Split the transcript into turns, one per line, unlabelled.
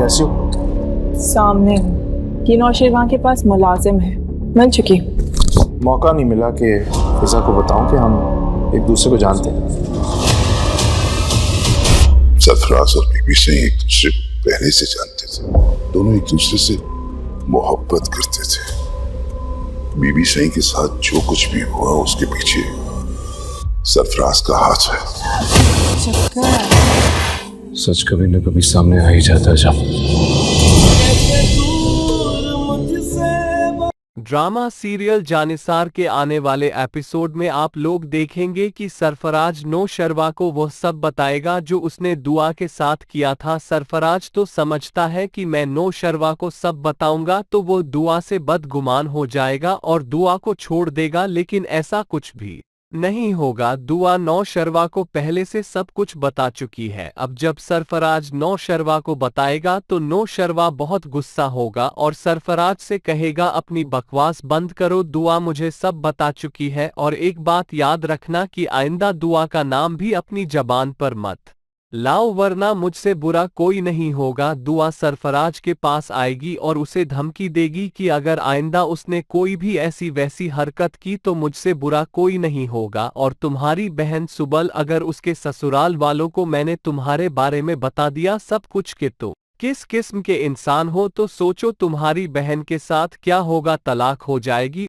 कैसी हो?
सामने हूँ। ये नौशेर वहाँ के पास मुलाजिम है, मिल चुकी।
मौका नहीं मिला कि फिजा को बताऊं कि हम एक दूसरे को जानते हैं।
सरफराज और बीबी सही एक दूसरे को पहले से जानते थे। दोनों एक दूसरे से मोहब्बत करते थे। बीबी सही के साथ जो कुछ भी हुआ उसके पीछे सरफराज का हाथ है।
सच कभी न कभी सामने आ ही जाता है।
ड्रामा सीरियल जानिसार के आने वाले एपिसोड में आप लोग देखेंगे कि सरफराज नौशरवा को वह सब बताएगा जो उसने दुआ के साथ किया था। सरफराज तो समझता है कि मैं नौशरवा को सब बताऊंगा तो वो दुआ से बदगुमान हो जाएगा और दुआ को छोड़ देगा, लेकिन ऐसा कुछ भी नहीं होगा। दुआ नौशरवा को पहले से सब कुछ बता चुकी है। अब जब सरफराज नौशरवा को बताएगा तो नौशरवा बहुत गुस्सा होगा और सरफराज से कहेगा अपनी बकवास बंद करो, दुआ मुझे सब बता चुकी है। और एक बात याद रखना कि आइंदा दुआ का नाम भी अपनी जबान पर मत लाओ वरना मुझसे बुरा कोई नहीं होगा। दुआ सरफराज के पास आएगी और उसे धमकी देगी कि अगर आइंदा उसने कोई भी ऐसी वैसी हरकत की तो मुझसे बुरा कोई नहीं होगा। और तुम्हारी बहन सुबल, अगर उसके ससुराल वालों को मैंने तुम्हारे बारे में बता दिया सब कुछ कि तो किस किस्म के इंसान हो तो सोचो तुम्हारी बहन के साथ क्या होगा, तलाक हो जाएगी।